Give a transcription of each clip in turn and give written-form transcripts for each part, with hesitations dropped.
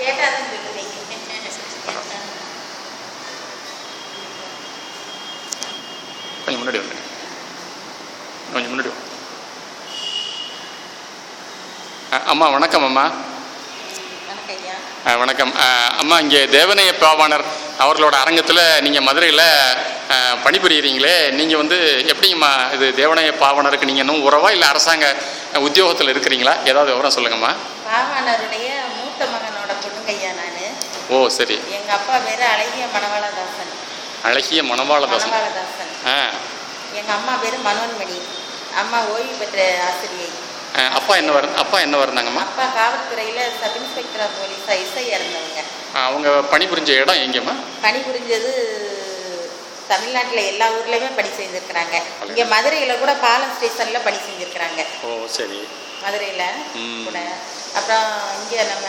கேட்டாதான் சொல்லுவீங்க. கொஞ்சம் முன்னாடி வந்து கொஞ்சம் முன்னாடி அம்மா வணக்கம் அம்மா. வணக்கம் ஐயா. வணக்கம் அம்மா. இங்கே தேவனைய பாவாணர் அவர்களோட அரங்கத்தில் நீங்கள் மதுரையில் பணிபுரிகிறீங்களே, நீங்கள் வந்து எப்படிங்கம்மா இது தேவனைய பாவாணருக்கு நீங்கள் இன்னும் உறவா இல்லை அரசாங்க உத்தியோகத்தில் இருக்கிறீங்களா? ஏதாவது விவரம் சொல்லுங்கம்மா. பாவாணருடைய மூத்த மகனோட பொண்ணுங்க ஐயா நான். ஓ சரி. எங்கள் அப்பா பேர் அழகிய மணவாளதாசன். அழகிய மணவாளதாசன். ஆ. எங்கள் அம்மா பேர் மனோன்மணி. அம்மா ஓய்வு பெற்ற ஆசிரியை. அப்பா என்ன வருந்தாங்கம்மா? அப்பா காவல்துறையில் சப் இன்ஸ்பெக்டர் ஆஃப் போலீஸாக எஸ்ஐயா இருந்தவங்க. அவங்க பணிபுரிஞ்ச இடம் எங்கேம்மா? பணிபுரிஞ்சது தமிழ்நாட்டில் எல்லா ஊர்லேயுமே பணி செஞ்சுருக்கிறாங்க. இங்கே மதுரையில் கூட பாலம் ஸ்டேஷனில் பணி செஞ்சுருக்கிறாங்க. ஓ சரி. மதுரையில் கூட. அப்புறம் இங்கே நம்ம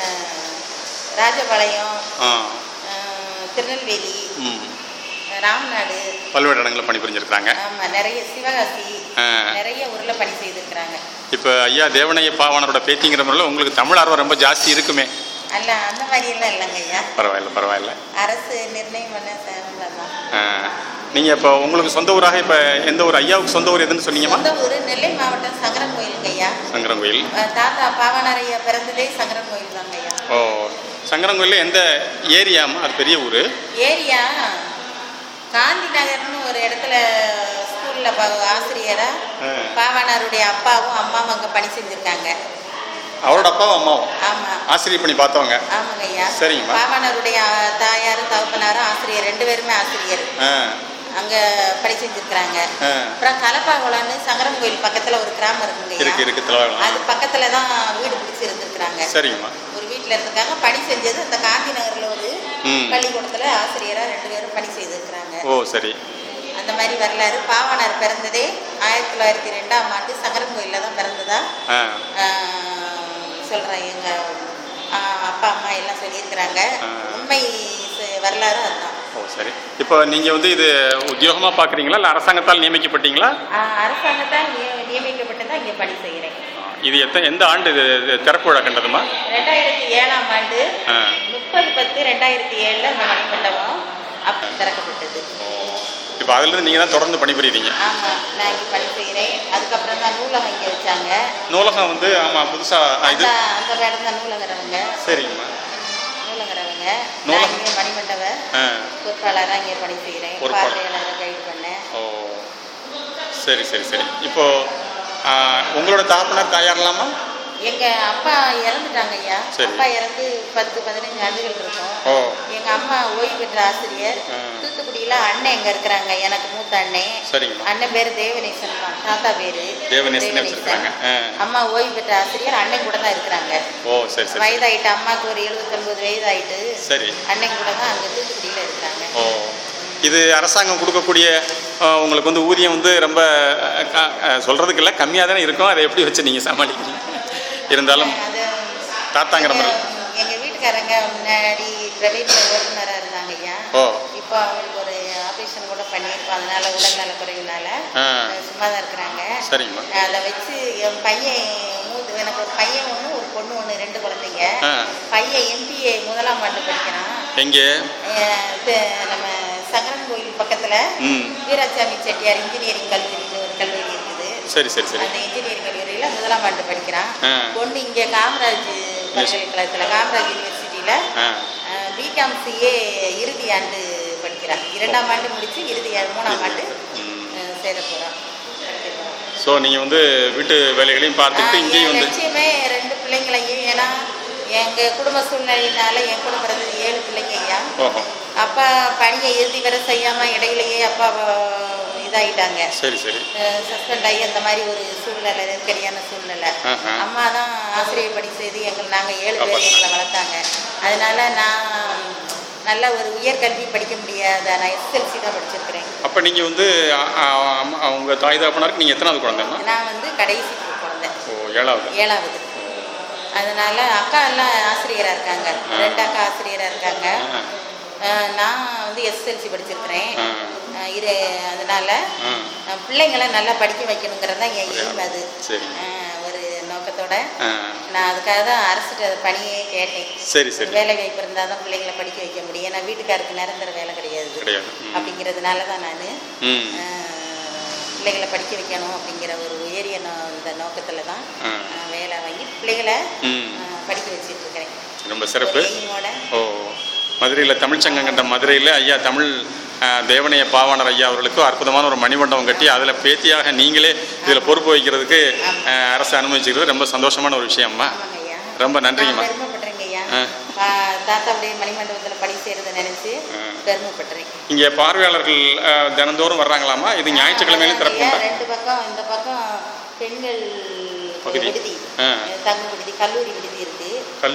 ராஜபாளையம், திருநெல்வேலி, ராம்நாடு, பல்வேறு இடங்களில் பணிபுரிஞ்சிருக்கிறாங்க. ஆமாம், நிறைய சிவகாசி, நிறைய ஊரில் பணி செய்திருக்கிறாங்க. இப்போ ஐயா தேவனைய பாவாணரோட பேத்திங்கிற முறையில் உங்களுக்கு தமிழ் ஆர்வம் ரொம்ப ஜாஸ்தி இருக்குமே? அல்ல, அந்த மாதிரியெல்லாம் இல்லைங்க ஐயா. பரவாயில்ல. அரசு நிர்ணயம் பண்ண தான். நீங்கள் இப்போ உங்களுக்கு சொந்த ஊராக இப்போ எந்த ஊர்? ஐயாவுக்கு சொந்த ஊர் எதுன்னு சொன்னீங்கம்மா? சொந்த ஊர் நெல்லை மாவட்டம் சங்கரன்கோயிலுங்க ஐயா. சங்கரன்கோயில். தாத்தா பாவாணர் ஐயா பிறந்ததே சங்கரன்கோயில் தாங்க ஐயா. ஓ, சங்கரன்கோயிலில் எந்த ஏரியாம்மா? அது பெரிய ஊர் ஏரியா. காந்தி நகர்னு ஒரு இடத்துல ஸ்கூலில் ஆசிரியராக பாவாணருடைய அப்பாவும் அம்மாவும் அங்கே பணி செஞ்சுருக்காங்க. அவரோட அப்பாவும் அம்மாவும்? ஆமாம், ஆசிரியர் பண்ணி பார்த்தவங்க. ஆமாங்க ஐயா. சரிங்கம்மா. பாவாணருடைய தாயாரும் தகப்பனாரும் ஆசிரியர், 2 பேருமே ஆசிரியர். அங்கே பணி செஞ்சுருக்கிறாங்க. அப்புறம் கலப்பாகுளம்னு சங்கரன்கோயில் பக்கத்தில் ஒரு கிராமம் இருக்குங்க. அது பக்கத்தில் தான் வீடு பிடிச்சி இருந்திருக்கிறாங்க. சரிங்கம்மா. ஒரு வீட்டில் இருந்திருக்காங்க. பணி செஞ்சது அந்த காந்தி நகரில் ஒரு பள்ளிக்கூடத்தில் ஆசிரியராக 2 பேரும் பணி செய்திருக்கிறாங்க. ஓ சரி. அந்த மாதிரி வரலாறு. பாவாணர் பிறந்ததே 1902ஆம் ஆண்டு சங்கரன்கோயிலில் தான் பிறந்ததா சொல்கிறேன். எங்கள் அப்பா அம்மா எல்லாம் சொல்லியிருக்கிறாங்க. உண்மை வரலாறு அதுதான். ஓ சரி. இப்போ நீங்கள் வந்து இது உத்தியோகமாக பார்க்குறீங்களா இல்லை அரசாங்கத்தால் நியமிக்கப்பட்டீங்களா? அரசாங்கத்தால் நியமிக்கப்பட்டு தான் இங்கே பணி செய்கிறேன். இது எந்த ஆண்டு இது திறப்பு விழா கண்டதுமா? 2007ஆம் ஆண்டு 30/10/2007 இந்த மணிமண்டபம் அப்போ திறக்கப்பட்டது. இப்போ அதிலிருந்து நீங்கள் தான் தொடர்ந்து பணிபுரியுறீங்க? ஆமாம், நான் இங்கே பணி செய்கிறேன். அதுக்கப்புறம் தான் நூலகம் இங்கே வச்சாங்க. நூலகம் வந்து ஆமாம் புதுசாக இது அந்த மேடம் தான் நூலகரவங்க. சரிங்கம்மா. நூலகரவங்க. நான் இங்கே மணிமண்டப பொறுப்பாளராக இங்கே பணி செய்கிறேன். பார்வையாளராக கைடு பண்ணேன். ஓ சரி. இப்போது உங்களோட தாப்பனார் தாயாரலாமா? எங்கள் அப்பா இறந்துட்டாங்க ஐயா. அப்பா இறந்து 10-15 ஆண்டுகள் இருக்கும். எங்கள் அம்மா ஓய்வு பெற்ற ஆசிரியர். தூத்துக்குடியில் அண்ணன் எங்கே இருக்கிறாங்க, எனக்கு மூத்த அண்ணன். சரிங்கம்மா. அண்ணன் பேர் தேவநேசன் தான், தாத்தா பேர் தேவநேசன். அம்மா ஓய்வு பெற்ற ஆசிரியர். அண்ணன் கூட தான் இருக்கிறாங்க. ஓ சரி. வயதாயிட்டு அம்மாவுக்கு ஒரு 79 வயதாயிட்டு. சரி. அண்ணன் கூட தான் அங்கே தூத்துக்குடியில் இருக்கிறாங்க. ஓ, இது அரசாங்கம் கொடுக்கக்கூடிய உங்களுக்கு வந்து ஊதியம் வந்து ரொம்ப சொல்கிறதுக்கு இல்லை, கம்மியாக தானே இருக்கும். அதை எப்படி வச்சு நீங்கள் சமாளிக்கிறீங்க? இருந்தாலும் தாத்தாங்கிற மாதிரி எங்கள் வீட்டுக்காரங்க முன்னாடி ப்ரைவேட்டில் ஓட்டுநராக இருந்தாங்க ஐயா. இப்போ அவங்களுக்கு ஒரு ஆப்ரேஷன் கூட பண்ணியிருக்கோம். அதனால உடல்நல குறைவுனால சும்மா தான் இருக்கிறாங்க. சரிங்கம்மா. அதை வச்சு என் பையன் எனக்கு ஒரு பையன் ஒன்று ஒரு பொண்ணு ஒன்று, 2 குழந்தைங்க. பையன் MBA 1ஆம் ஆண்டு படிக்கிறான். எங்கே? நம்ம சங்கரன்கோயில் பக்கத்தில் வீராசாமி செட்டியார் இன்ஜினியரிங் கல்லூரின்னு ஒரு கல்லூரி இருக்குது. சரி. அந்த இன்ஜினியரிங் கல்லூரியில் 1ஆம் ஆண்டு படிக்கிறான். பொண்ணு இங்கே காமராஜ் பல்கலைக்கழகத்தில் காமராஜ் யூனிவர்சிட்டியில் பிகாம் CA இறுதி ஆண்டு படிக்கிறான். 2ஆம் ஆண்டு முடித்து 3ஆம் ஆண்டு சேர போகிறான். ஸோ நீங்கள் வந்து வீட்டு வேலைகளையும் பார்த்துட்டு இங்கேயும் வந்து லட்சியமே 2 பிள்ளைங்களையும். ஏன்னா எங்கள் குடும்ப சூழ்நிலையினால என் கூட பிறந்தது 7 பிள்ளைங்க ஐயா. அப்பா பணியை இறுதி வரை செய்யாமல் இடையிலேயே அப்பா இதாகிட்டாங்க. சரி. சஸ்பெண்ட் ஆகி அந்த மாதிரி ஒரு சூழ்நிலை, நெருக்கடியான சூழ்நிலை. அம்மா தான் ஆசிரியர் பணி செய்து நாங்கள் 7 பேர் எங்களை வளர்த்தாங்க. அதனால நான் நல்ல ஒரு உயர்கல்வி படிக்க முடியாத, நான் SSLC தான் படிச்சிருக்கிறேன். அப்போ நீங்கள் வந்து அவங்க தாய் தகப்பனாருக்கு நீங்கள் எத்தனாவது குழந்தைன்னா? நான் வந்து கடைசி குழந்தை. ஓ 7வது. அதனால அக்கா எல்லாம் ஆசிரியராக இருக்காங்க. 2 அக்கா ஆசிரியராக இருக்காங்க. நான் வந்து SSLC படிச்சிருக்கிறேன். அதனால பிள்ளைங்களை நல்லா படிக்க வைக்கணுங்கிறது தான் என் எய்ம். அது ஒரு நோக்கத்தை நோக்கத்தோட நான் அதுக்காக தான் அரசுட்டு பணியே கேட்டேன். சரி சரி. வேலை வாய்ப்பு இருந்தால் தான் பிள்ளைங்களை படிக்க வைக்க முடியும். ஏன்னா வீட்டுக்காருக்கு நிரந்தர வேலை கிடையாது அப்படிங்கிறதுனால தான் நான் பிள்ளைகளை படிக்க வைக்கணும் அப்படிங்கிற ஒரு உயரிய இந்த நோக்கத்தில் தான் வேலை வாங்கி பிள்ளைகளை படிக்க வச்சுட்டு இருக்கிறேன். ரொம்ப சிறப்பு. ஓ, மதுரையில் தமிழ்ச்சங்கம் கண்ட மதுரையில் ஐயா தமிழ் தேவனைய பாவாணர் ஐயா அவர்களுக்கும் அற்புதமான ஒரு மணிமண்டபம் கட்டி அதில் பேத்தியாக நீங்களே இதில் பொறுப்பு வைக்கிறதுக்கு அரசு அனுமதிச்சுக்கிறது ரொம்ப சந்தோஷமான ஒரு விஷயம்மா. ரொம்ப நன்றிங்கம்மா. பெருமைப்பட்டுறேங்க ஐயா. தாத்தாவுடைய மணிமண்டபத்தில் பணி செய்கிறத நினைச்சு பெருமைப்பட்டுறேன். இங்கே பார்வையாளர்கள் தினந்தோறும் வர்றாங்களாமா? இது ஞாயிற்றுக்கிழமையிலும் திறப்பு. 2 பக்கம், இந்த பக்கம் பெண்கள் விடுதி, தங்கும் விடுதி, கல்லூரி விடுதி இருக்கு,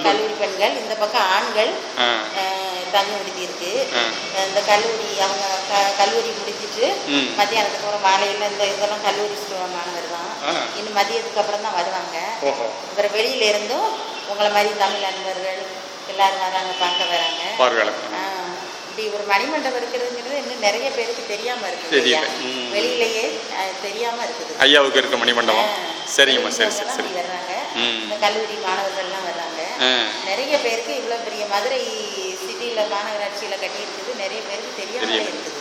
கல்லூரி பெண்கள், இந்த பக்கம் ஆண்கள் தங்கும் விடுதி இருக்கு. இந்த கல்லூரி அவங்க கல்லூரி முடிஞ்சிட்டு மத்தியானத்துக்கு அப்புறம் மாலையில் இந்த இதெல்லாம் கல்லூரி மாணவர் தான். இன்னும் மதியத்துக்கு அப்புறம் தான் வருவாங்க. அப்புறம் வெளியில இருந்தும் உங்களை மாதிரி தமிழ் நண்பர்கள் எல்லாரும் வராங்க, பார்க்க வராங்க. இப்படி ஒரு மணிமண்டபம் இருக்கிறதுங்கிறது இன்னும் நிறைய பேருக்கு தெரியாம இருக்குது. வெளியிலேயே தெரியாம இருக்குது ஐயாவுக்கு இருக்க மணிமண்டபம். சரிங்கம்மா. சரி சரி சரி. வர்றாங்க, இந்த கல்லூரி மாணவர்கள்லாம் வர்றாங்க. நிறைய பேருக்கு இவ்வளோ பெரிய மதுரை சிட்டியில் மாநகராட்சியில் கட்டி இருக்குது, நிறைய பேருக்கு தெரியாம இருக்குது,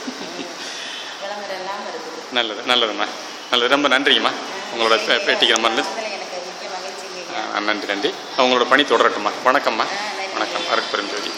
விளம்பரம் இல்லாமல் இருக்குது. நல்லது நல்லதும்மா, நல்லது. ரொம்ப நன்றிங்கம்மா உங்களோட பேட்டிக்கு. ரொம்ப எனக்கு மிக்க மகிழ்ச்சி. நன்றி நன்றி. அவங்களோட பணி தொடரட்டும்மா. வணக்கம்மா. வணக்கம். அருட்பெருஞ்சோதி.